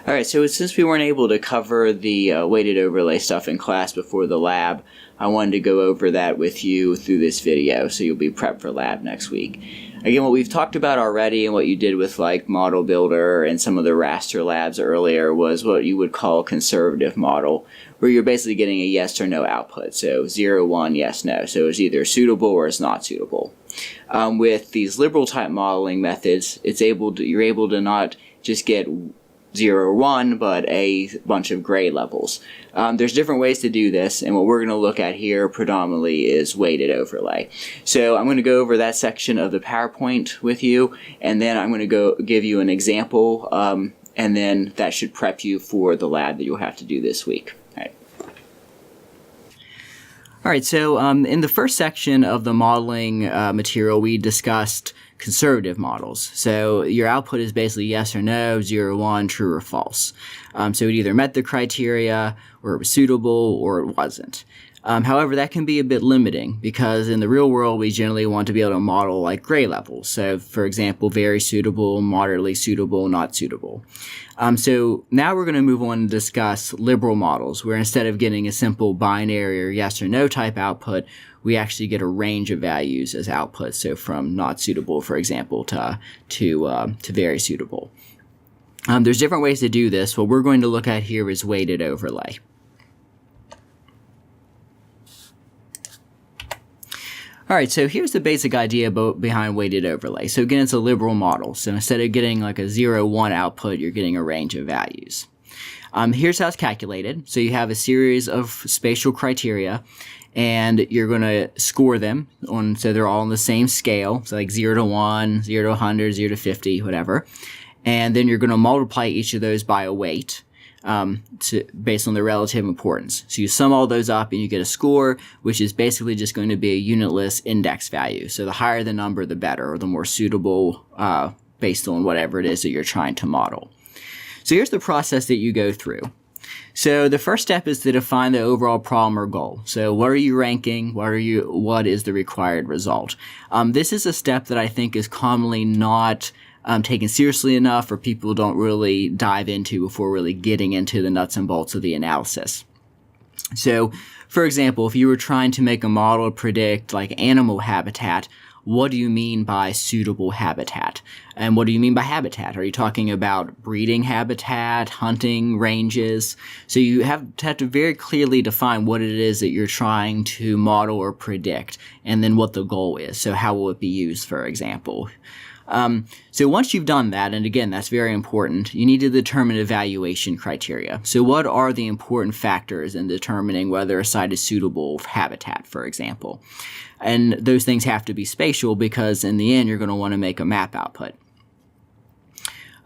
All right, so since we weren't able to cover the weighted overlay stuff in class before the lab, I wanted to go over that with you through this video so you'll be prepped for lab next week. Again, what we've talked about already and what you did with like Model Builder and some of the raster labs earlier was what you would call conservative model, where you're basically getting a yes or no output. So 0, 1, yes, no. So it's either suitable or it's not suitable. With these liberal type modeling methods, you're able to not just get 0 or 1, but a bunch of gray levels. There's different ways to do this, and what we're going to look at here predominantly is weighted overlay. So I'm going to go over that section of the PowerPoint with you, and then I'm going to give you an example, and then that should prep you for the lab that you'll have to do this week. All right, so in the first section of the modeling material, we discussed conservative models. So your output is basically yes or no, 0, 1, true or false. So it either met the criteria, or it was suitable, or it wasn't. However, that can be a bit limiting because in the real world, we generally want to be able to model like gray levels. So for example, very suitable, moderately suitable, not suitable. So now we're going to move on and discuss liberal models, where instead of getting a simple binary or yes or no type output, we actually get a range of values as output. So from not suitable, for example, to very suitable. There's different ways to do this. What we're going to look at here is weighted overlay. All right, so here's the basic idea behind weighted overlay. So again, it's a liberal model. So instead of getting like a 0, 1 output, you're getting a range of values. Here's how it's calculated. So you have a series of spatial criteria, and you're going to score them so they're all on the same scale. So like 0 to 1, 0 to 100, 0 to 50, whatever. And then you're going to multiply each of those by a weight. Based on their relative importance. So you sum all those up and you get a score, which is basically just going to be a unitless index value. So the higher the number, the better, or the more suitable based on whatever it is that you're trying to model. So here's the process that you go through. So the first step is to define the overall problem or goal. So what are you ranking? What is the required result? This is a step that I think is commonly not taken seriously enough, or people don't really dive into before really getting into the nuts and bolts of the analysis. So, for example, if you were trying to make a model predict like animal habitat, what do you mean by suitable habitat? And what do you mean by habitat? Are you talking about breeding habitat, hunting ranges? So you have to very clearly define what it is that you're trying to model or predict, and then what the goal is. So how will it be used, for example? So once you've done that, and again, that's very important, you need to determine evaluation criteria. So what are the important factors in determining whether a site is suitable for habitat, for example? And those things have to be spatial because in the end, you're going to want to make a map output.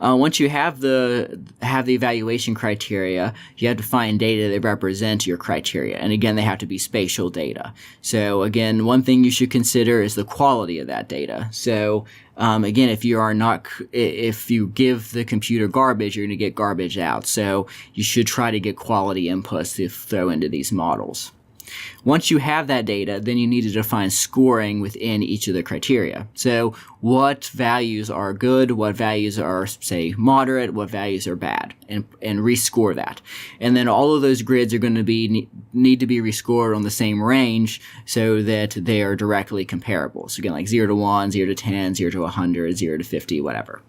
Once you have the evaluation criteria, you have to find data that represent your criteria. And again, they have to be spatial data. So again, one thing you should consider is the quality of that data. So again, if you give the computer garbage, you're going to get garbage out. So you should try to get quality inputs to throw into these models. Once you have that data, then you need to define scoring within each of the criteria. So what values are good, what values are, say, moderate, what values are bad, and rescore that. And then all of those grids are going to need to be rescored on the same range so that they are directly comparable. So again, like 0 to 1, 0 to 10, 0 to 100, 0 to 50, whatever.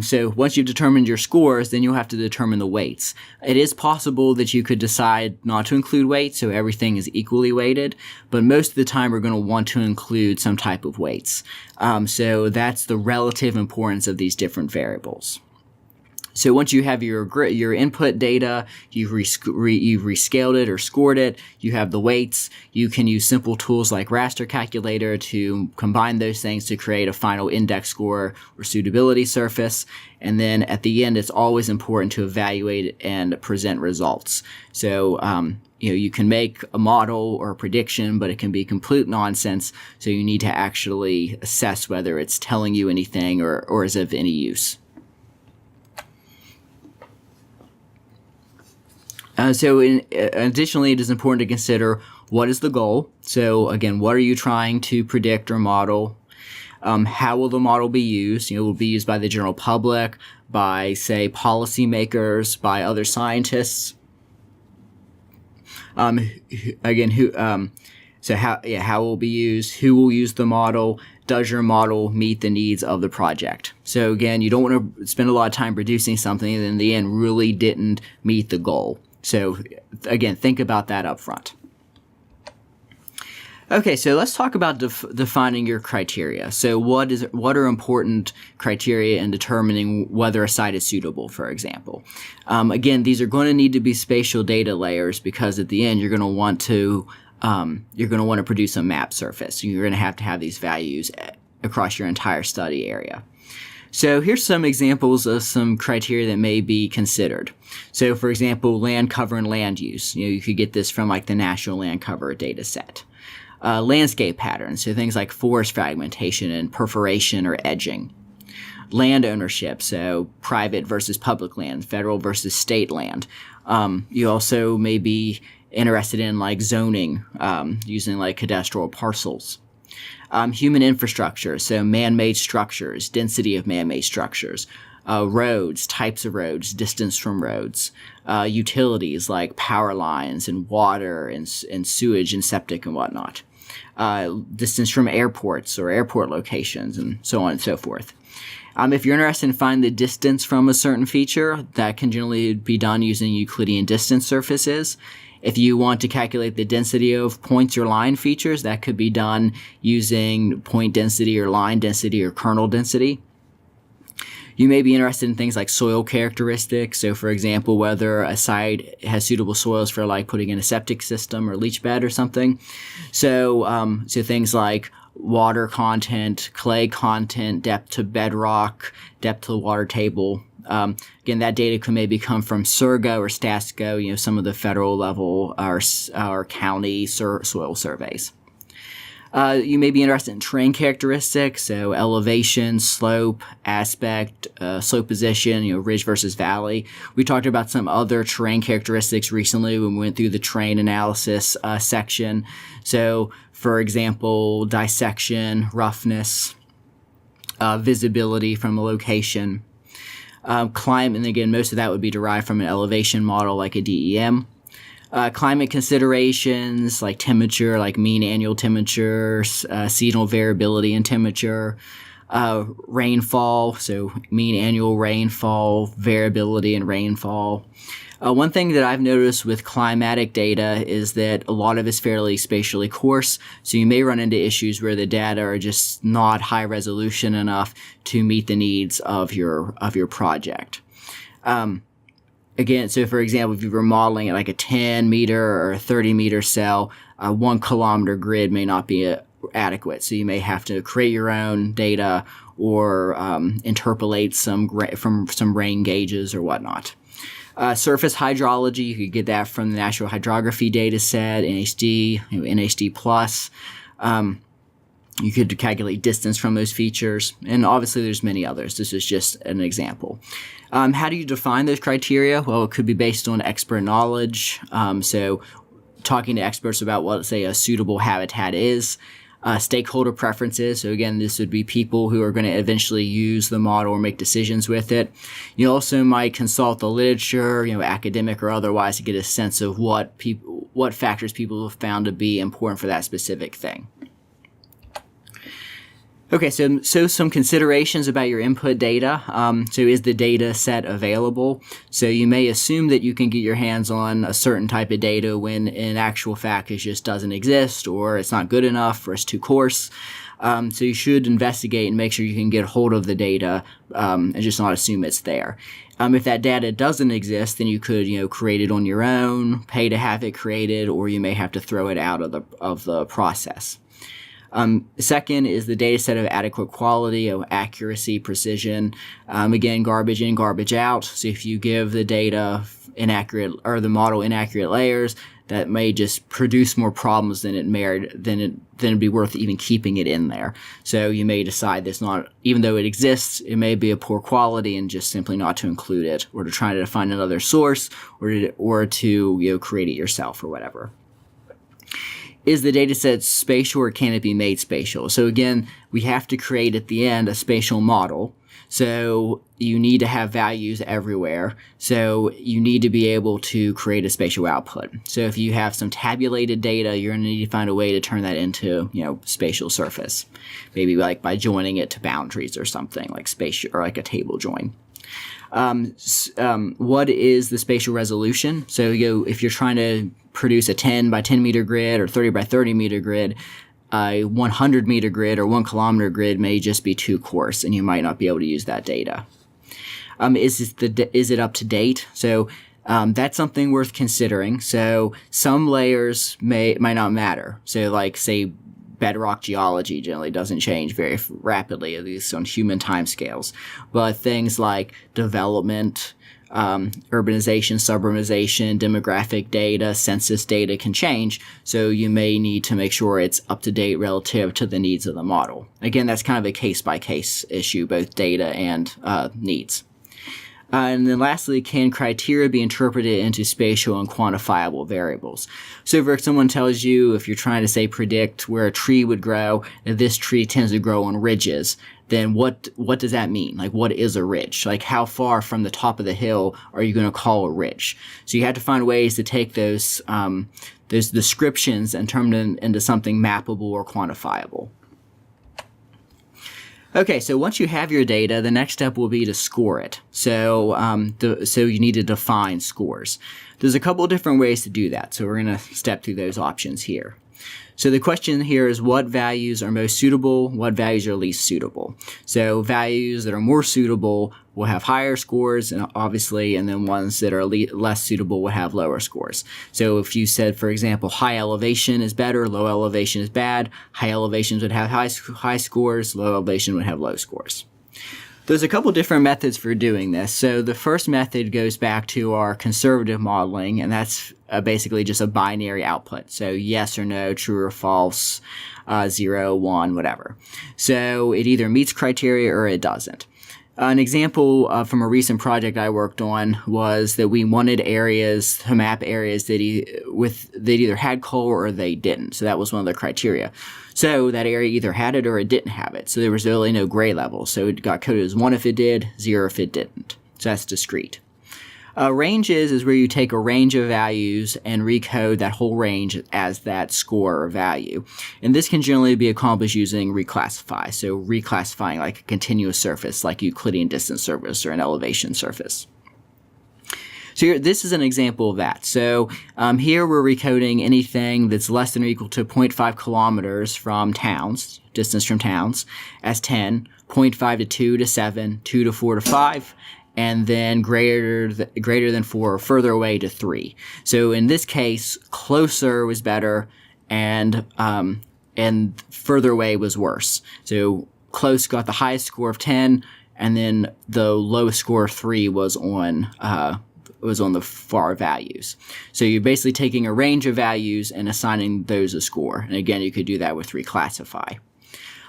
So once you've determined your scores, then you'll have to determine the weights. It is possible that you could decide not to include weights, so everything is equally weighted, but most of the time we're going to want to include some type of weights. So that's the relative importance of these different variables. So once you have your input data, you've rescaled it or scored it, you have the weights, you can use simple tools like Raster Calculator to combine those things to create a final index score or suitability surface. And then at the end, it's always important to evaluate and present results. So you can make a model or a prediction, but it can be complete nonsense. So you need to actually assess whether it's telling you anything or is of any use. Additionally, it is important to consider what is the goal. So again, what are you trying to predict or model? How will the model be used? Will it be used by the general public, by, say, policymakers, by other scientists? So how will it be used? Who will use the model? Does your model meet the needs of the project? So again, you don't want to spend a lot of time producing something that in the end really didn't meet the goal. So again, think about that up front. Okay, so let's talk about defining your criteria. So what are important criteria in determining whether a site is suitable, for example? Again, these are going to need to be spatial data layers because at the end you're going to want to produce a map surface. You're going to have these values across your entire study area. So here's some examples of some criteria that may be considered. So for example, land cover and land use. You could get this from like the National Land Cover data set. Landscape patterns, so things like forest fragmentation and perforation or edging. Land ownership, so private versus public land, federal versus state land. You also may be interested in like zoning, using like cadastral parcels. Human infrastructure, so man-made structures, density of man-made structures. Roads, types of roads, distance from roads. Utilities like power lines and water and sewage and septic and whatnot. Distance from airports or airport locations and so on and so forth. If you're interested in finding the distance from a certain feature, that can generally be done using Euclidean distance surfaces. If you want to calculate the density of points or line features, that could be done using point density or line density or kernel density. You may be interested in things like soil characteristics. So for example, whether a site has suitable soils for like putting in a septic system or leach bed or something. So things like water content, clay content, depth to bedrock, depth to the water table. Again, that data could maybe come from SERGO or STATSCO, some of the federal level or county soil surveys. You may be interested in terrain characteristics, so elevation, slope, aspect, slope position, ridge versus valley. We talked about some other terrain characteristics recently when we went through the terrain analysis section. So, for example, dissection, roughness, visibility from a location. Climate, and again, most of that would be derived from an elevation model like a DEM. Climate considerations like temperature, like mean annual temperature, seasonal variability in temperature, rainfall, so mean annual rainfall, variability in rainfall. One thing that I've noticed with climatic data is that a lot of it's fairly spatially coarse, so you may run into issues where the data are just not high resolution enough to meet the needs of your project. Again, so for example, if you were modeling at like a 10 meter or a 30 meter cell, a 1 kilometer grid may not be adequate. So you may have to create your own data or interpolate from some rain gauges or whatnot. Surface hydrology, you could get that from the National Hydrography data set, NHD, NHD plus. You could calculate distance from those features, and obviously there's many others. This is just an example. How do you define those criteria? Well, it could be based on expert knowledge. So talking to experts about what, say, a suitable habitat is. Stakeholder preferences. So again, this would be people who are going to eventually use the model or make decisions with it. You also might consult the literature, academic or otherwise, to get a sense of what factors people have found to be important for that specific thing. Okay, so some considerations about your input data. So is the data set available? So you may assume that you can get your hands on a certain type of data when in actual fact it just doesn't exist, or it's not good enough, or it's too coarse. So you should investigate and make sure you can get hold of the data and just not assume it's there. If that data doesn't exist, then you could create it on your own, pay to have it created, or you may have to throw it out of the process. Second is the data set of adequate quality, accuracy, precision. Again, garbage in, garbage out. So if you give the data inaccurate or the model inaccurate layers, that may just produce more problems than it'd be worth even keeping it in there. So you may decide that's not, even though it exists, it may be a poor quality and just simply not to include it, or to try to find another source, or to create it yourself or whatever. is the data set spatial or can it be made spatial? So again, we have to create at the end a spatial model. So you need to have values everywhere. So you need to be able to create a spatial output. So if you have some tabulated data, you're going to need to find a way to turn that into, spatial surface. Maybe like by joining it to boundaries or something like spatial or like a table join. What is the spatial resolution? So if you're trying to produce a 10 by 10 meter grid or 30 by 30 meter grid, a 100 meter grid or 1 kilometer grid may just be too coarse and you might not be able to use that data. Is it up to date? So that's something worth considering. So some layers might not matter. So like say bedrock geology generally doesn't change very rapidly, at least on human timescales. But things like development, urbanization, suburbanization, demographic data, census data can change. So you may need to make sure it's up to date relative to the needs of the model. Again, that's kind of a case by case issue, both data and needs. And then lastly, can criteria be interpreted into spatial and quantifiable variables? So if someone tells you, if you're trying to say predict where a tree would grow, that this tree tends to grow on ridges, then what does that mean? Like what is a ridge? Like how far from the top of the hill are you going to call a ridge? So you have to find ways to take those descriptions and turn them into something mappable or quantifiable. Okay, so once you have your data, the next step will be to score it. So you need to define scores. There's a couple of different ways to do that, so we're going to step through those options here. So the question here is what values are most suitable, what values are least suitable. So values that are more suitable will have higher scores, and obviously, and then ones that are less suitable will have lower scores. So if you said, for example, high elevation is better, low elevation is bad, high elevations would have high scores, low elevation would have low scores. There's a couple different methods for doing this. So the first method goes back to our conservative modeling, and that's basically just a binary output. So yes or no, true or false, 0, 1, whatever. So it either meets criteria or it doesn't. An example from a recent project I worked on was that we wanted areas to map areas that either had coal or they didn't. So that was one of the criteria. So that area either had it or it didn't have it. So there was really no gray level. So it got coded as 1 if it did, 0 if it didn't. So that's discrete. Ranges is where you take a range of values and recode that whole range as that score or value. And this can generally be accomplished using reclassify. So reclassifying like a continuous surface, like Euclidean distance surface or an elevation surface. So here, this is an example of that. So here we're recoding anything that's less than or equal to 0.5 kilometers from towns, distance from towns, as 10, 0.5 to 2 to 7, 2 to 4 to 5, and then greater than 4 or further away to 3. So in this case, closer was better and further away was worse. So close got the highest score of 10, and then the lowest score of 3 was on the far values. So you're basically taking a range of values and assigning those a score. And again, you could do that with reclassify.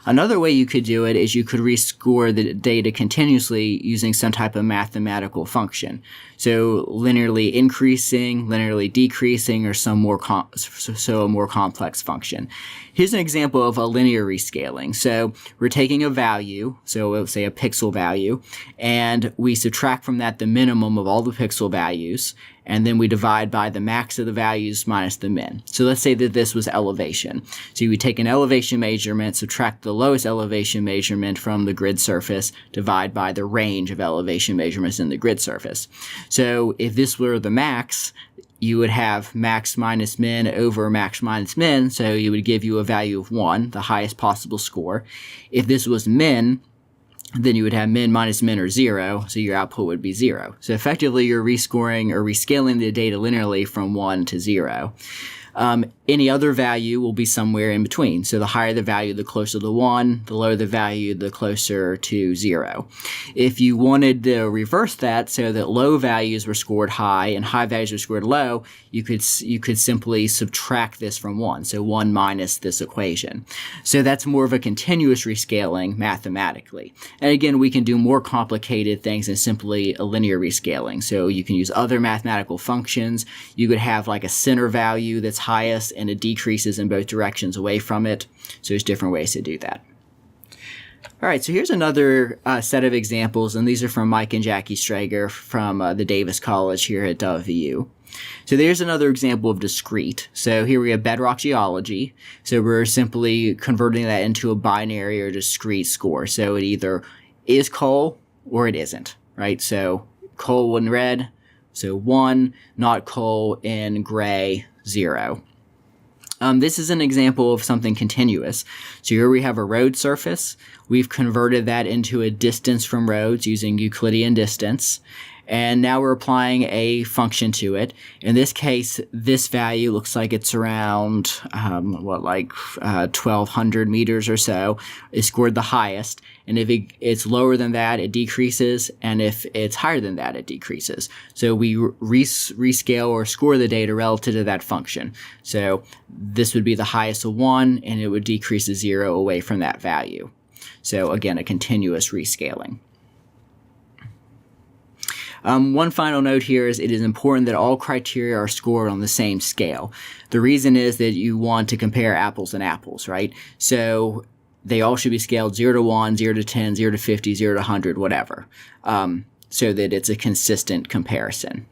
Another way you could do it is you could rescore the data continuously using some type of mathematical function. So linearly increasing, linearly decreasing, or a more complex function. Here's an example of a linear rescaling. So we're taking a value, so let's say a pixel value, and we subtract from that the minimum of all the pixel values, and then we divide by the max of the values minus the min. So let's say that this was elevation. So you would take an elevation measurement, subtract the lowest elevation measurement from the grid surface, divide by the range of elevation measurements in the grid surface. So if this were the max, you would have max minus min over max minus min, so it would give you a value of 1, the highest possible score. If this was min, then you would have min minus min or 0, so your output would be 0. So effectively, you're rescoring or rescaling the data linearly from 1 to 0. Any other value will be somewhere in between. So the higher the value, the closer to 1. The lower the value, the closer to 0. If you wanted to reverse that so that low values were scored high and high values were scored low, you could simply subtract this from 1. So 1 minus this equation. So that's more of a continuous rescaling mathematically. And again, we can do more complicated things than simply a linear rescaling. So you can use other mathematical functions. You could have like a center value that's its highest and it decreases in both directions away from it. So there's different ways to do that. All right, so here's another set of examples, and these are from Mike and Jackie Strager from the Davis College here at WVU. So there's another example of discrete. So here we have bedrock geology. So we're simply converting that into a binary or discrete score. So it either is coal or it isn't, right? So coal in red, so 1, not coal in gray, 0. This is an example of something continuous. So here we have a road surface. We've converted that into a distance from roads using Euclidean distance. And now we're applying a function to it. In this case, this value looks like it's around, 1,200 meters or so. Is scored the highest. And if it's lower than that, it decreases. And if it's higher than that, it decreases. So we rescale or score the data relative to that function. So this would be the highest of 1, and it would decrease to 0 away from that value. So again, a continuous rescaling. One final note here is it is important that all criteria are scored on the same scale. The reason is that you want to compare apples and apples, right? So they all should be scaled 0 to 1, 0 to 10, 0 to 50, 0 to 100, whatever, so that it's a consistent comparison.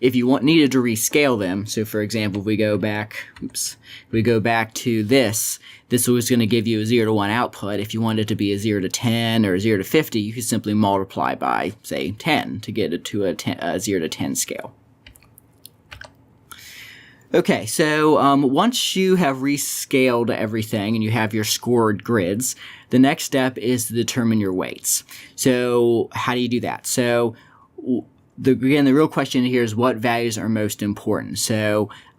If you needed to rescale them, so for example, if we go back to this was going to give you a 0 to 1 output. If you wanted it to be a 0 to 10 or a 0 to 50, you could simply multiply by, say, 10 to get it to a 0 to 10 scale. Okay, so once you have rescaled everything and you have your scored grids, the next step is to determine your weights. So how do you do that? So the real question here is what values are most important.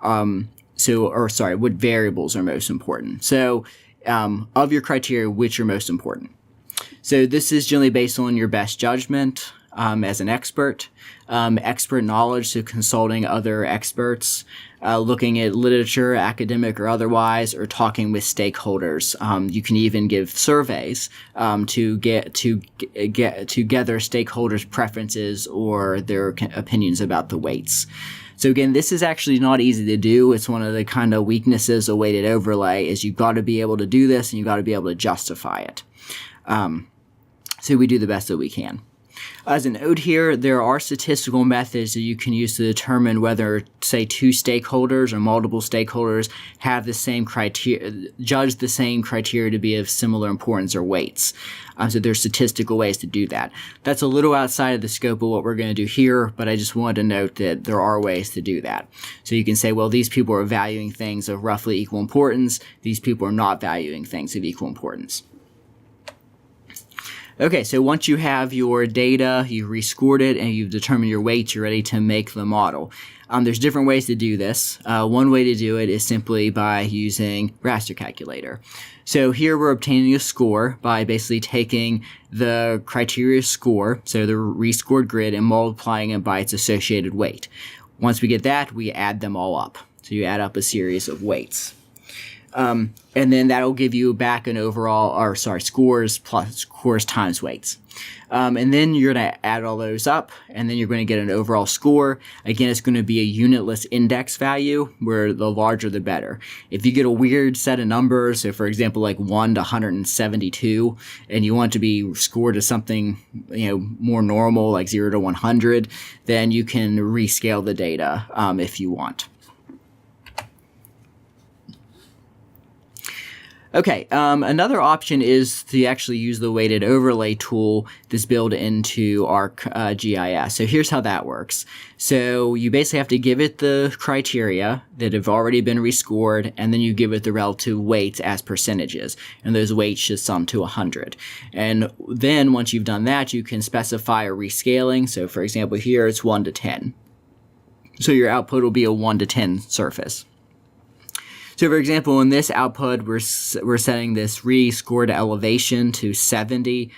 What variables are most important. So of your criteria, which are most important. So this is generally based on your best judgment as an expert, expert knowledge, so consulting other experts, looking at literature, academic or otherwise, or talking with stakeholders. You can even give surveys to gather stakeholders' preferences or their opinions about the weights. So again, this is actually not easy to do. It's one of the kind of weaknesses of weighted overlay is you've got to be able to do this and you've got to be able to justify it. So we do the best that we can. As a note here, there are statistical methods that you can use to determine whether, say, 2 stakeholders or multiple stakeholders have the same criteria, judge the same criteria to be of similar importance or weights. So there's statistical ways to do that. That's a little outside of the scope of what we're going to do here, but I just wanted to note that there are ways to do that. So you can say, well, these people are valuing things of roughly equal importance. These people are not valuing things of equal importance. Okay, so once you have your data, you've rescored it, and you've determined your weights, you're ready to make the model. There's different ways to do this. One way to do it is simply by using Raster Calculator. So here we're obtaining a score by basically taking the criteria score, so the rescored grid, and multiplying it by its associated weight. Once we get that, we add them all up. So you add up a series of weights. And then that'll give you back an overall, scores times weights. And then you're going to add all those up, and then you're going to get an overall score. Again, it's going to be a unitless index value, where the larger the better. If you get a weird set of numbers, so for example, like 1 to 172, and you want to be scored as something, more normal, like 0 to 100, then you can rescale the data, if you want. Okay, another option is to actually use the weighted overlay tool that's built into ArcGIS. So here's how that works. So you basically have to give it the criteria that have already been rescored, and then you give it the relative weights as percentages. And those weights should sum to 100. And then once you've done that, you can specify a rescaling. So for example, here it's 1 to 10. So your output will be a 1 to 10 surface. So for example, in this output, we're setting this rescored elevation to 70,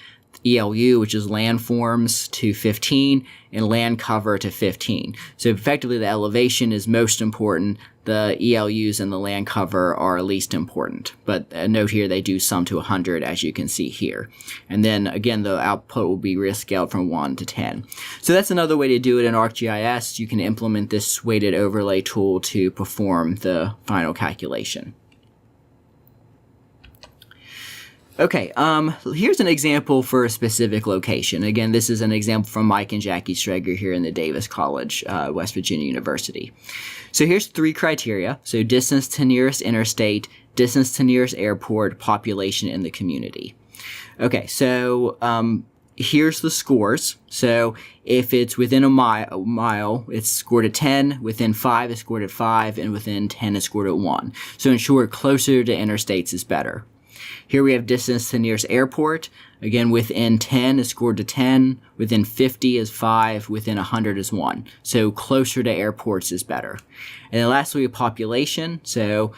ELU, which is landforms, to 15, and land cover to 15. So effectively, the elevation is most important. the ELUs and the land cover are least important. But note here they do sum to 100, as you can see here. And then again, the output will be rescaled from 1 to 10. So that's another way to do it in ArcGIS. You can implement this weighted overlay tool to perform the final calculation. Okay, here's an example for a specific location. Again, this is an example from Mike and Jackie Strager here in the Davis College, West Virginia University. So here's 3 criteria. So distance to nearest interstate, distance to nearest airport, population in the community. Okay, so here's the scores. So if it's within a mile, it's scored at 10, within 5 it's scored at 5, and within 10 it's scored at 1. So in short, closer to interstates is better. Here we have distance to nearest airport. Again, within 10 is scored to 10, within 50 is 5, within 100 is 1. So closer to airports is better. And then lastly, we have population. So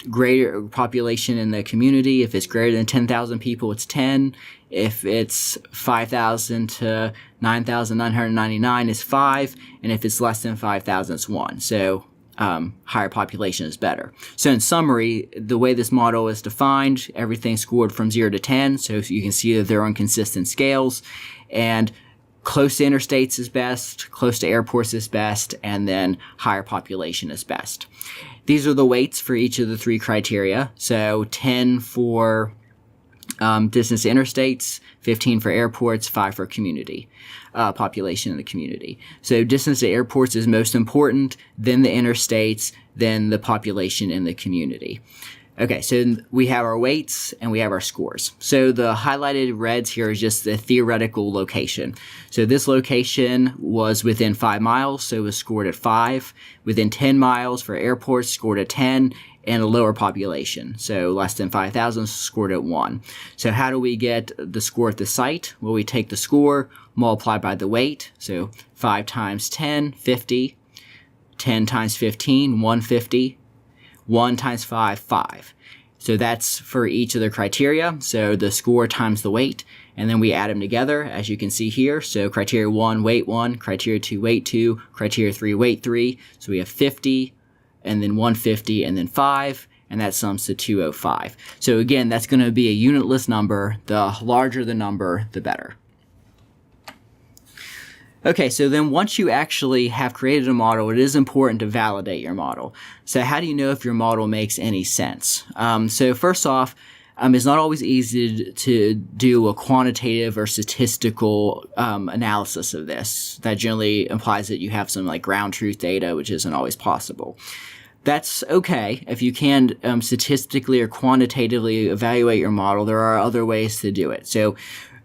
greater population in the community. If it's greater than 10,000 people, it's 10. If it's 5,000 to 9,999, it's 5. And if it's less than 5,000, it's 1. So higher population is better. So in summary, the way this model is defined, everything scored from 0 to 10. So you can see that they're on consistent scales. And close to interstates is best, close to airports is best, and then higher population is best. These are the weights for each of the 3 criteria. So 10 for distance to interstates, 15 for airports, 5 for community, population in the community. So distance to airports is most important, then the interstates, then the population in the community. Okay, so we have our weights and we have our scores. So the highlighted reds here is just the theoretical location. So this location was within 5 miles, so it was scored at 5. Within 10 miles for airports, scored at 10, and a lower population. So less than 5,000, scored at 1. So how do we get the score at the site? Well, we take the score, multiply by the weight. So 5 times 10, 50. 10 times 15, 150. 1 times 5, 5. So that's for each of the criteria. So the score times the weight, and then we add them together, as you can see here. So criteria 1, weight 1, criteria 2, weight 2, criteria 3, weight 3. So we have 50, and then 150, and then 5, and that sums to 205. So again, that's going to be a unitless number. The larger the number, the better. Okay, so then once you actually have created a model, it is important to validate your model. So how do you know if your model makes any sense? So first off, it's not always easy to do a quantitative or statistical analysis of this. That generally implies that you have some like ground truth data, which isn't always possible. That's okay. If you can statistically or quantitatively evaluate your model, there are other ways to do it. So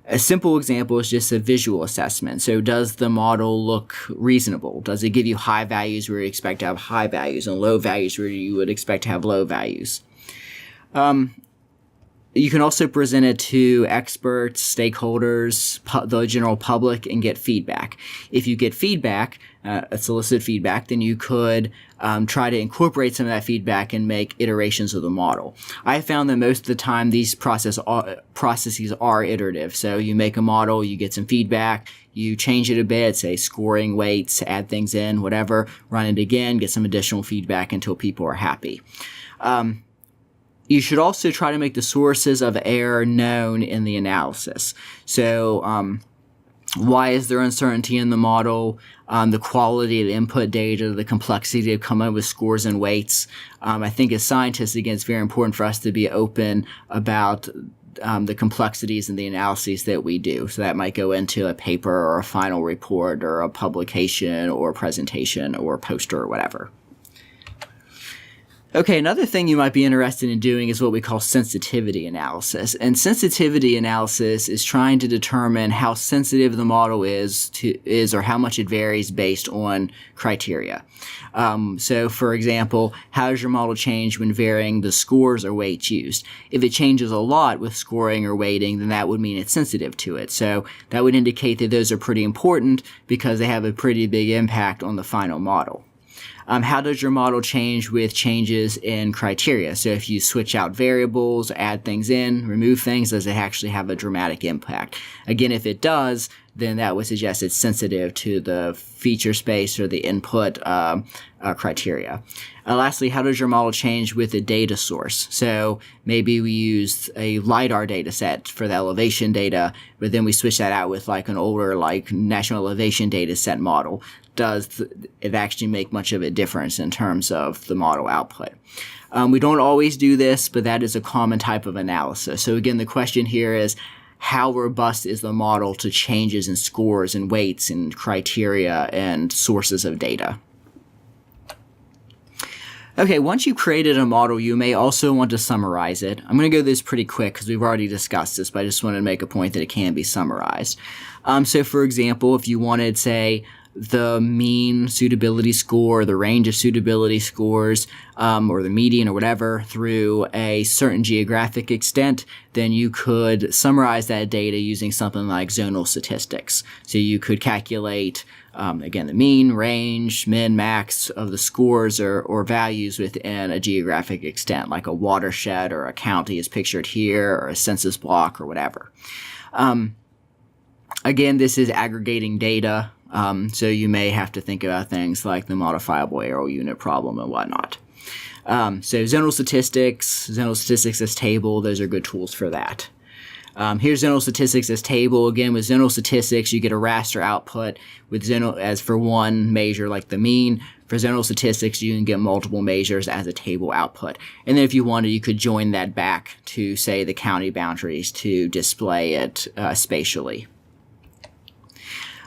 a simple example is just a visual assessment. So does the model look reasonable? Does it give you high values where you expect to have high values and low values where you would expect to have low values? You can also present it to experts, stakeholders, the general public, and get feedback. If you get feedback, solicit feedback, then you could try to incorporate some of that feedback and make iterations of the model. I found that most of the time these processes are iterative. So you make a model, you get some feedback, you change it a bit, say scoring, weights, add things in, whatever, run it again, get some additional feedback until people are happy. You should also try to make the sources of error known in the analysis. So why is there uncertainty in the model? The quality of the input data, the complexity of coming up with scores and weights. I think as scientists, again, it's very important for us to be open about the complexities and the analyses that we do. So that might go into a paper or a final report or a publication or a presentation or a poster or whatever. Okay, another thing you might be interested in doing is what we call sensitivity analysis. And sensitivity analysis is trying to determine how sensitive the model is or how much it varies based on criteria. So for example, how does your model change when varying the scores or weights used? If it changes a lot with scoring or weighting, then that would mean it's sensitive to it. So that would indicate that those are pretty important because they have a pretty big impact on the final model. How does your model change with changes in criteria? So if you switch out variables, add things in, remove things, does it actually have a dramatic impact? Again, if it does, then that would suggest it's sensitive to the feature space or the input criteria. Lastly, how does your model change with the data source? So maybe we used a LiDAR data set for the elevation data, but then we switch that out with like an older like National Elevation Data Set model. Does it actually make much of a difference in terms of the model output? We don't always do this, but that is a common type of analysis. So again, the question here is, how robust is the model to changes in scores and weights and criteria and sources of data? Okay, once you've created a model, you may also want to summarize it. I'm going to go this pretty quick because we've already discussed this, but I just wanted to make a point that it can be summarized. So for example, if you wanted, say, the mean suitability score, the range of suitability scores, or the median or whatever through a certain geographic extent, then you could summarize that data using something like zonal statistics. So you could calculate, again, the mean, range, min, max of the scores or values within a geographic extent, like a watershed or a county is pictured here, or a census block or whatever. Again, this is aggregating data. So you may have to think about things like the modifiable arrow unit problem and whatnot. So zonal statistics as table, those are good tools for that. Here's zonal statistics as table. Again, with zonal statistics, you get a raster output with zonal as for one measure like the mean. For zonal statistics, you can get multiple measures as a table output. And then if you wanted, you could join that back to, say, the county boundaries to display it spatially.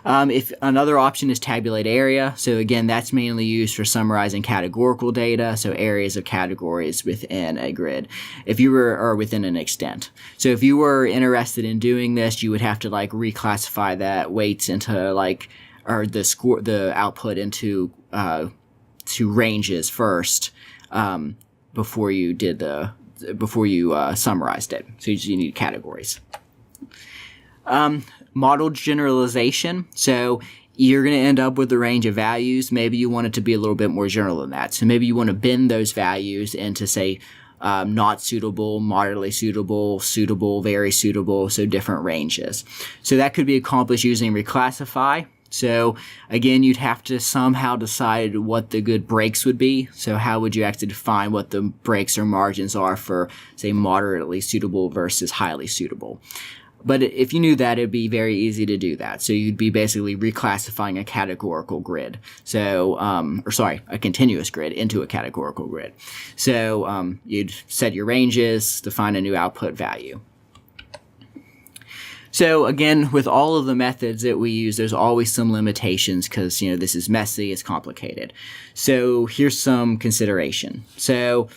If another option is tabulate area, so again, that's mainly used for summarizing categorical data, so areas of categories within a grid, or within an extent. So if you were interested in doing this, you would have to like reclassify that weights into or the output into to ranges first before you summarized it. So you need categories. Model generalization. So you're going to end up with a range of values. Maybe you want it to be a little bit more general than that. So maybe you want to bend those values into, say, not suitable, moderately suitable, suitable, very suitable, so different ranges. So that could be accomplished using reclassify. So again, you'd have to somehow decide what the good breaks would be. So how would you actually define what the breaks or margins are for, say, moderately suitable versus highly suitable? But if you knew that, it'd be very easy to do that. So you'd be basically reclassifying a categorical grid. So, a continuous grid into a categorical grid. So you'd set your ranges, define a new output value. So again, with all of the methods that we use, there's always some limitations because, this is messy, it's complicated. So here's some consideration. So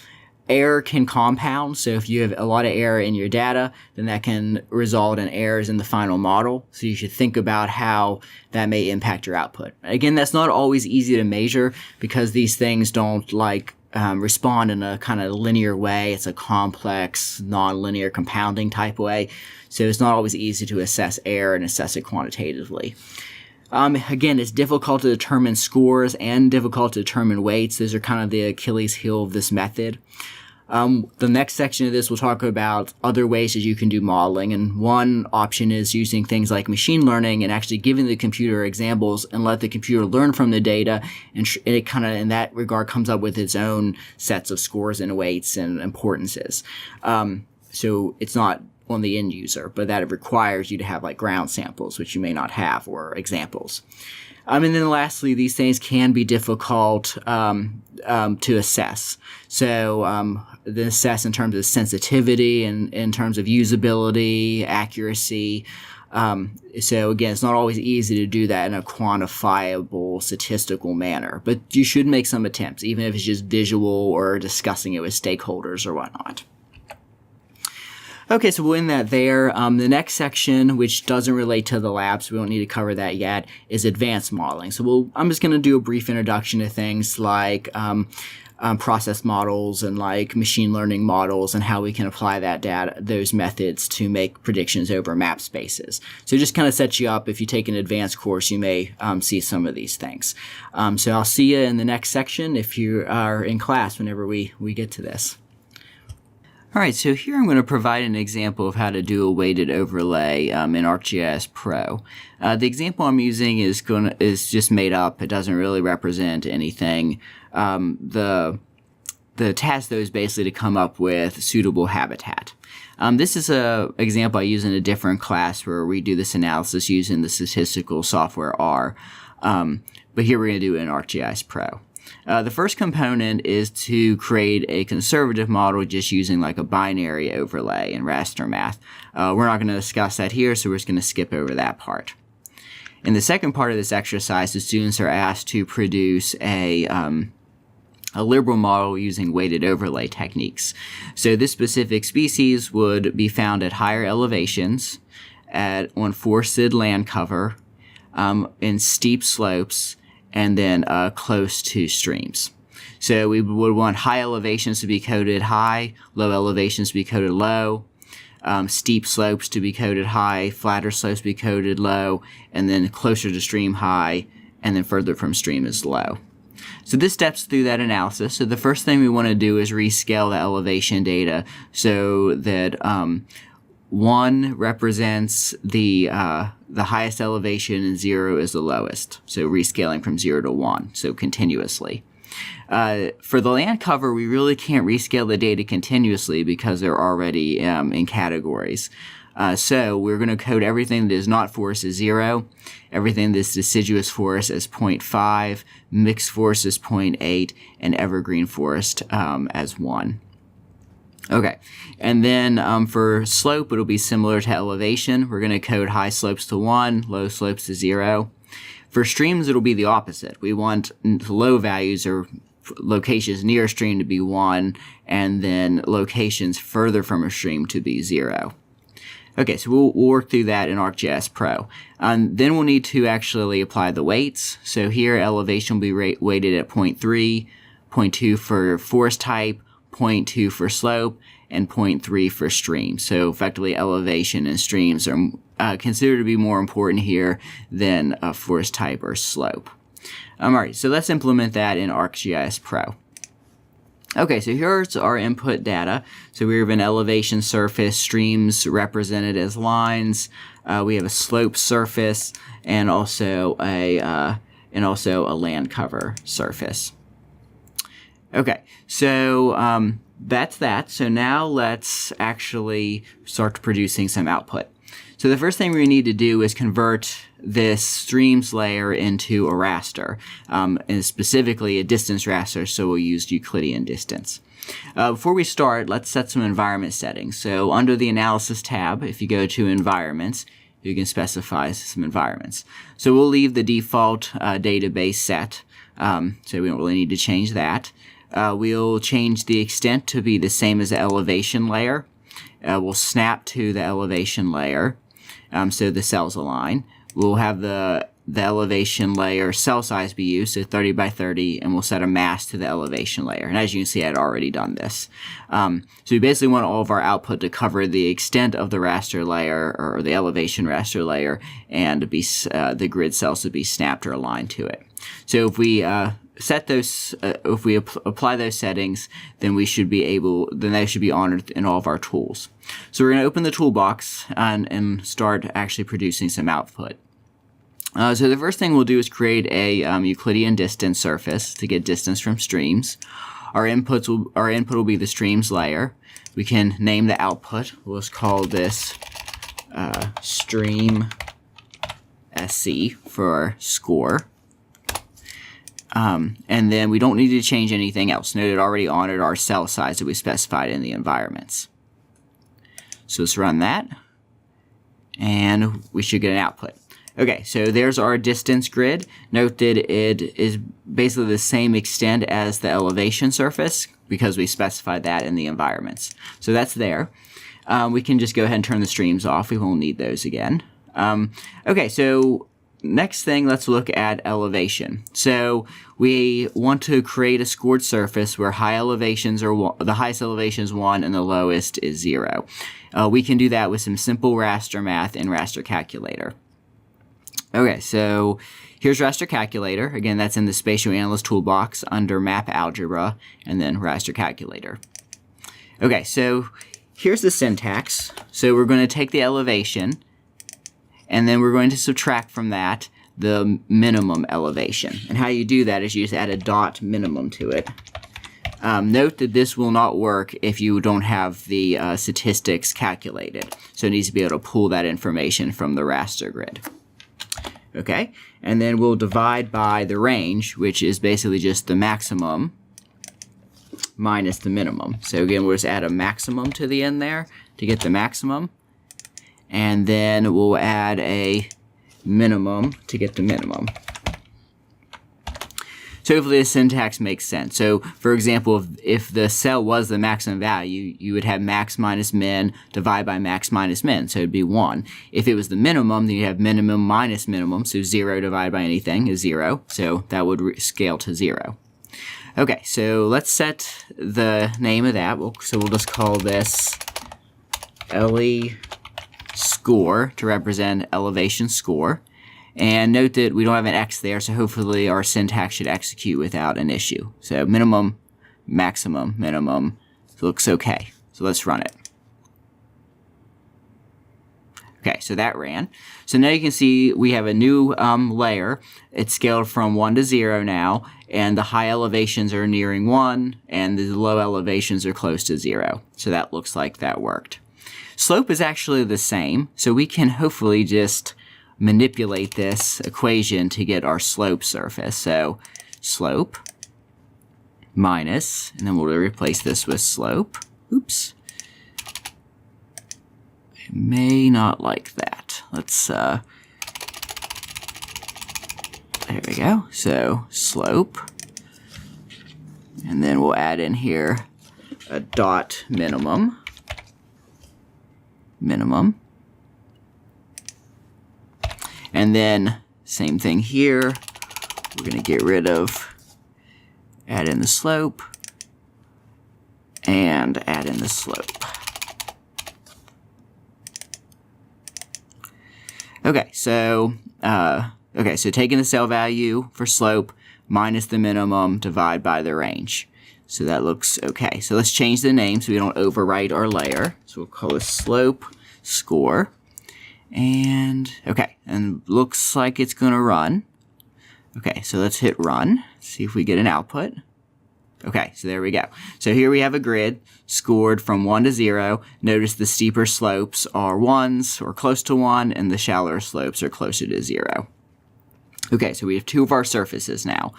error can compound. So if you have a lot of error in your data, then that can result in errors in the final model. So you should think about how that may impact your output. Again, that's not always easy to measure because these things don't respond in a kind of linear way. It's a complex, non-linear compounding type way. So it's not always easy to assess error and assess it quantitatively. Again, it's difficult to determine scores and difficult to determine weights. Those are kind of the Achilles heel of this method. The next section of this will talk about other ways that you can do modeling, and one option is using things like machine learning and actually giving the computer examples and let the computer learn from the data, and it kind of in that regard comes up with its own sets of scores and weights and importances. So it's not on the end user, but that it requires you to have like ground samples, which you may not have, or examples. And then lastly, these things can be difficult to assess. So the assess in terms of sensitivity and in terms of usability, accuracy. So again, it's not always easy to do that in a quantifiable statistical manner, but you should make some attempts, even if it's just visual or discussing it with stakeholders or whatnot. Okay, so we'll end that there. The next section, which doesn't relate to the lab, so we don't need to cover that yet, is advanced modeling. So I'm just going to do a brief introduction to things like process models and like machine learning models and how we can apply that data, those methods to make predictions over map spaces. So it just kind of sets you up. If you take an advanced course, you may see some of these things. So I'll see you in the next section if you are in class whenever we get to this. All right, so here I'm going to provide an example of how to do a weighted overlay in ArcGIS Pro. The example I'm using is just made up. It doesn't really represent anything. The task though is basically to come up with suitable habitat. This is an example I use in a different class where we do this analysis using the statistical software R. But here we're going to do it in ArcGIS Pro. The first component is to create a conservative model just using like a binary overlay in raster math. We're not going to discuss that here, so we're just going to skip over that part. In the second part of this exercise, the students are asked to produce a liberal model using weighted overlay techniques. So this specific species would be found at higher elevations, on forested land cover, in steep slopes, and then close to streams. So we would want high elevations to be coded high, low elevations to be coded low, steep slopes to be coded high, flatter slopes to be coded low, and then closer to stream high, and then further from stream is low. So this steps through that analysis. So the first thing we want to do is rescale the elevation data so that 1 represents the highest elevation and 0 is the lowest. So rescaling from 0 to 1, so continuously. For the land cover, we really can't rescale the data continuously because they're already in categories. So we're going to code everything that is not forest as 0, everything that's deciduous forest as 0.5, mixed forest as 0.8, and evergreen forest as 1. Okay, and then for slope, it'll be similar to elevation. We're going to code high slopes to 1, low slopes to 0. For streams, it'll be the opposite. We want low values or locations near a stream to be 1, and then locations further from a stream to be 0. Okay, so we'll work through that in ArcGIS Pro. Then we'll need to actually apply the weights. So here, elevation will be weighted at 0.3, 0.2 for forest type, 0.2 for slope, and 0.3 for stream. So effectively elevation and streams are considered to be more important here than forest type or slope. Alright, so let's implement that in ArcGIS Pro. Okay, so here's our input data. So we have an elevation surface, streams represented as lines. We have a slope surface and also a land cover surface. Okay, so that's that. So now let's actually start producing some output. So the first thing we need to do is convert this streams layer into a raster, and specifically a distance raster, so we'll use Euclidean distance. Before we start, let's set some environment settings. So under the Analysis tab, if you go to Environments, you can specify some environments. So we'll leave the default database set, so we don't really need to change that. We'll change the extent to be the same as the elevation layer. We'll snap to the elevation layer, so the cells align. We'll have the elevation layer cell size be used, so 30 by 30, and we'll set a mask to the elevation layer. And as you can see, I'd already done this. So we basically want all of our output to cover the extent of the raster layer, or the elevation raster layer, and to be the grid cells to be snapped or aligned to it. So if we set those, if we apply those settings, then they should be honored in all of our tools. So we're going to open the toolbox and start actually producing some output. So the first thing we'll do is create a Euclidean distance surface to get distance from streams. Our input will be the streams layer. We can name the output. We'll just call this stream SC for our score. And then we don't need to change anything else. Note it already honored our cell size that we specified in the environments. So let's run that, and we should get an output. Okay, so there's our distance grid. Note that it is basically the same extent as the elevation surface because we specified that in the environments. So that's there. We can just go ahead and turn the streams off. We won't need those again. Okay, so next thing, let's look at elevation. So we want to create a scored surface where high elevations are the highest elevation is 1 and the lowest is 0. We can do that with some simple raster math in Raster Calculator. Okay, so here's Raster Calculator. Again, that's in the Spatial Analyst toolbox under Map Algebra and then Raster Calculator. Okay, so here's the syntax. So we're going to take the elevation and then we're going to subtract from that the minimum elevation. And how you do that is you just add a dot minimum to it. Note that this will not work if you don't have the statistics calculated. So it needs to be able to pull that information from the raster grid. Okay, and then we'll divide by the range, which is basically just the maximum minus the minimum. So again, we'll just add a maximum to the end there to get the maximum. And then we'll add a minimum to get the minimum. So hopefully the syntax makes sense. So for example, if the cell was the maximum value, you would have max minus min divided by max minus min, so it'd be 1. If it was the minimum, then you'd have minimum minus minimum, so 0 divided by anything is 0, so that would scale to 0. Okay, so let's set the name of that. So we'll just call this LE score to represent elevation score. And note that we don't have an X there, so hopefully our syntax should execute without an issue. So minimum, maximum, minimum, looks okay. So let's run it. Okay, so that ran. So now you can see we have a new layer. It's scaled from 1 to 0 now, and the high elevations are nearing 1, and the low elevations are close to 0. So that looks like that worked. Slope is actually the same, so we can hopefully just manipulate this equation to get our slope surface. So slope minus, and then we'll replace this with slope. Oops. I may not like that. Let's, there we go. So slope, and then we'll add in here a dot minimum. And then same thing here. We're going to get rid of, add in the slope, and add in the slope. Okay, so taking the cell value for slope minus the minimum, divide by the range. So that looks okay. So let's change the name so we don't overwrite our layer. So we'll call this slope score. And okay, and looks like it's going to run. Okay, so let's hit run, see if we get an output. Okay, so there we go. So here we have a grid scored from 1 to 0. Notice the steeper slopes are 1s or close to 1, and the shallower slopes are closer to 0. Okay, so we have 2 of our surfaces now.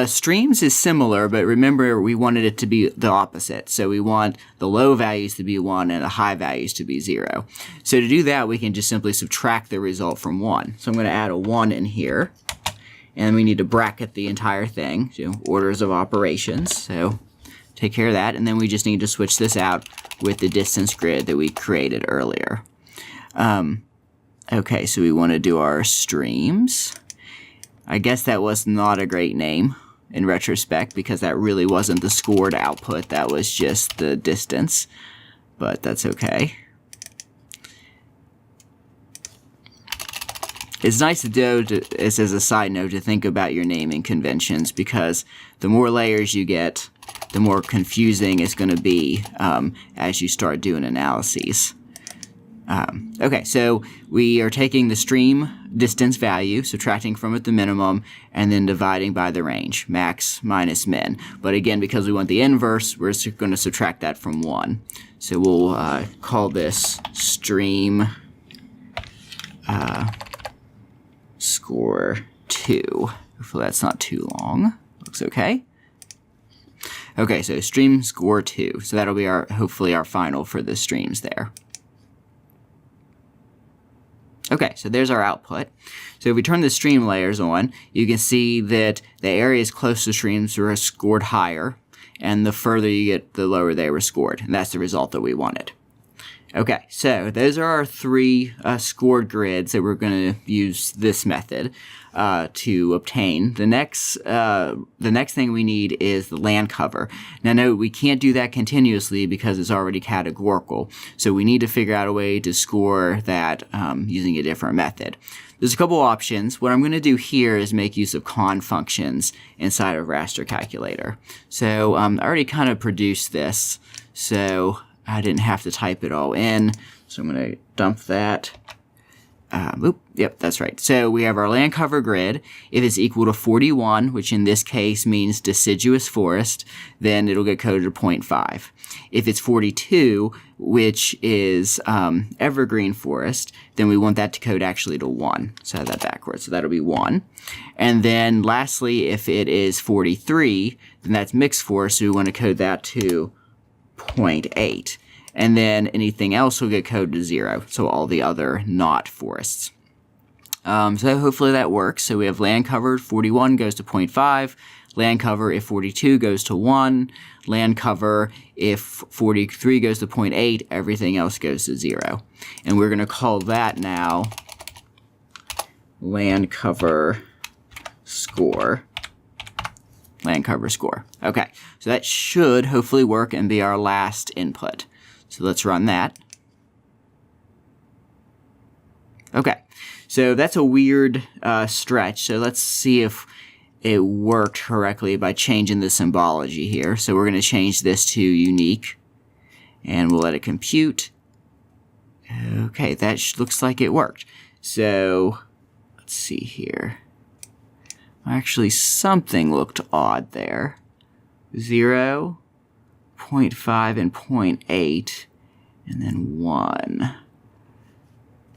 Streams is similar, but remember we wanted it to be the opposite. So we want the low values to be 1 and the high values to be 0. So to do that, we can just simply subtract the result from 1. So I'm going to add a 1 in here. And we need to bracket the entire thing, so orders of operations. So take care of that. And then we just need to switch this out with the distance grid that we created earlier. Okay, so we want to do our streams. I guess that was not a great name in retrospect because that really wasn't the scored output. That was just the distance, but that's okay. It's nice to do, as a side note, to think about your naming conventions because the more layers you get, the more confusing it's going to be as you start doing analyses. Okay, so we are taking the stream distance value, subtracting from it the minimum, and then dividing by the range, max minus min. But again, because we want the inverse, we're going to subtract that from 1. So we'll call this stream score 2. Hopefully that's not too long. Looks okay. Okay, so stream score 2. So that'll be hopefully our final for the streams there. Okay, so there's our output. So if we turn the stream layers on, you can see that the areas close to streams were scored higher, and the further you get, the lower they were scored. And that's the result that we wanted. Okay, so those are our three scored grids that we're going to use this method to obtain. The next thing we need is the land cover. Now note, we can't do that continuously because it's already categorical. So we need to figure out a way to score that using a different method. There's a couple options. What I'm going to do here is make use of con functions inside of Raster Calculator. So I already kind of produced this, so I didn't have to type it all in. So I'm going to dump that. Yep, that's right. So we have our land cover grid. If it's equal to 41, which in this case means deciduous forest, then it'll get coded to 0.5. If it's 42, which is evergreen forest, then we want that to code actually to 1. So I have that backwards. So that'll be 1. And then lastly, if it is 43, then that's mixed forest. So we want to code that to 0.8. And then anything else will get coded to 0. So all the other not forests. So hopefully that works. So we have land cover, 41 goes to 0.5. Land cover if 42 goes to 1. Land cover if 43 goes to 0.8. Everything else goes to 0. And we're going to call that now land cover score. Land cover score. Okay, so that should hopefully work and be our last input. So let's run that. Okay, so that's a weird stretch. So let's see if it worked correctly by changing the symbology here. So we're going to change this to unique, and we'll let it compute. Okay, that looks like it worked. So let's see here. Actually, something looked odd there. 0, 0.5, and 0.8, and then 1.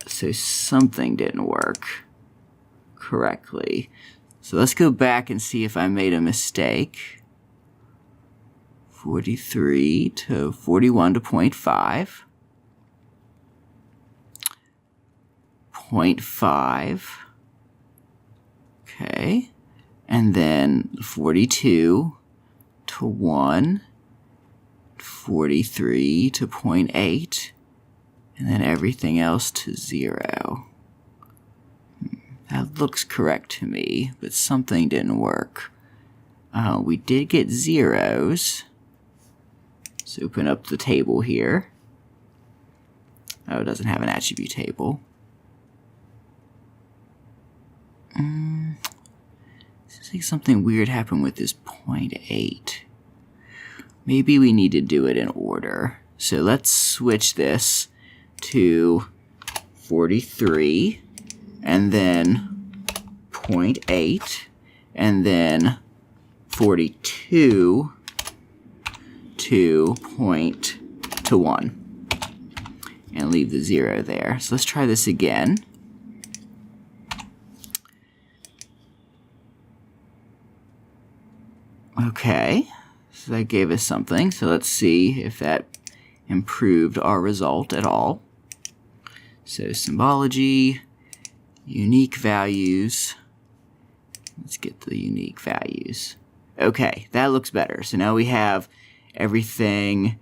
So something didn't work correctly. So let's go back and see if I made a mistake. 43 to 41 to 0.5. 0.5. Okay. And then 42 to 1. 43 to 0.8. And then everything else to 0. That looks correct to me, but something didn't work. We did get zeros. Let's open up the table here. Oh, it doesn't have an attribute table. Seems like something weird happened with this 0.8. Maybe we need to do it in order. So let's switch this to 43, and then 0.8, and then 42 to 1, and leave the 0 there. So let's try this again. Okay, so that gave us something. So let's see if that improved our result at all. So symbology, unique values. Let's get the unique values. Okay, that looks better. So now we have everything.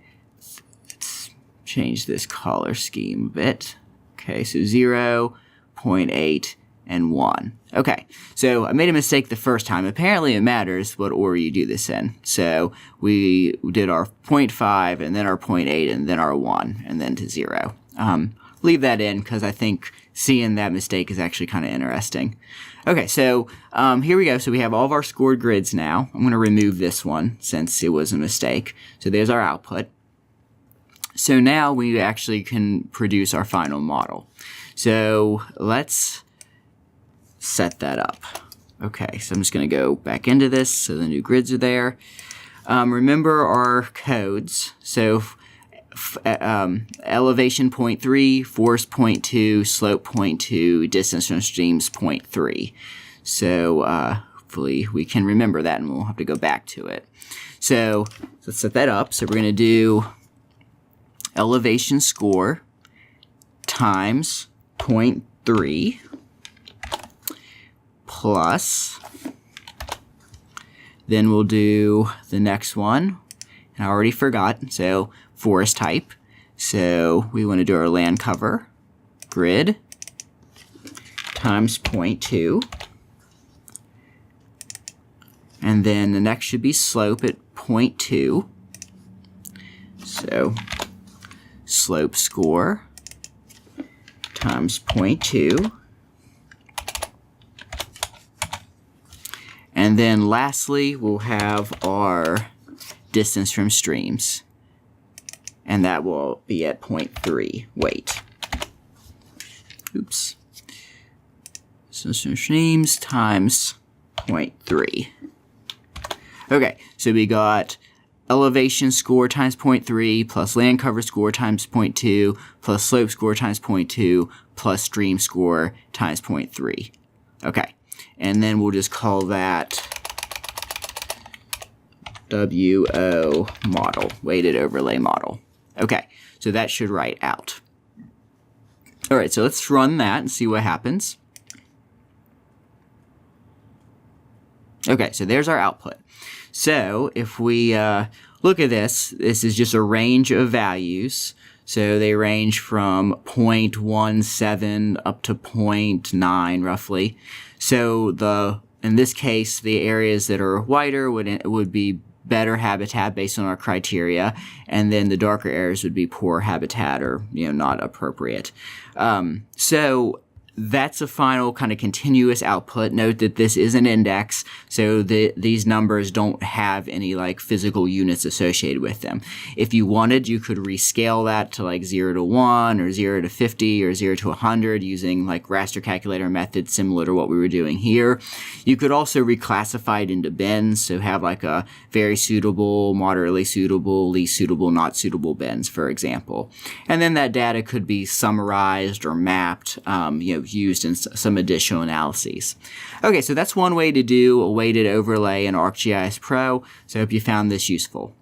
Let's change this color scheme a bit. Okay, so 0, 0.8, and 1. Okay, so I made a mistake the first time. Apparently it matters what order you do this in. So we did our 0.5, and then our 0.8, and then our 1, and then to 0. Leave that in because I think seeing that mistake is actually kind of interesting. Okay, so here we go. So we have all of our scored grids now. I'm going to remove this one since it was a mistake. So there's our output. So now we actually can produce our final model. So let's set that up. Okay, so I'm just going to go back into this so the new grids are there. Remember our codes. So elevation 0.3, forest 0.2, slope 0.2, distance from streams 0.3. So hopefully we can remember that and we'll have to go back to it. So let's set that up. So we're going to do elevation score times 0.3 plus, then we'll do the next one. I already forgot, so forest type. So we want to do our land cover grid times 0.2. And then the next should be slope at 0.2. So slope score times 0.2. And then lastly, we'll have our distance from streams. And that will be at 0.3 weight. Oops. Distance from streams times 0.3. Okay, so we got elevation score times 0.3 plus land cover score times 0.2 plus slope score times 0.2 plus stream score times 0.3. Okay, and then we'll just call that WO model, weighted overlay model. Okay, so that should write out. All right, so let's run that and see what happens. Okay, so there's our output. So if we look at this, this is just a range of values. So they range from 0.17 up to 0.9 roughly. So in this case, the areas that are whiter would be better habitat based on our criteria, and then the darker areas would be poor habitat or not appropriate. So that's a final kind of continuous output. Note that this is an index, so these numbers don't have any like physical units associated with them. If you wanted, you could rescale that to like 0 to 1 or 0 to 50 or 0 to 100 using like Raster Calculator methods similar to what we were doing here. You could also reclassify it into bins, so have like a very suitable, moderately suitable, least suitable, not suitable bins, for example. And then that data could be summarized or mapped, used in some additional analyses. Okay, so that's one way to do a weighted overlay in ArcGIS Pro. So I hope you found this useful.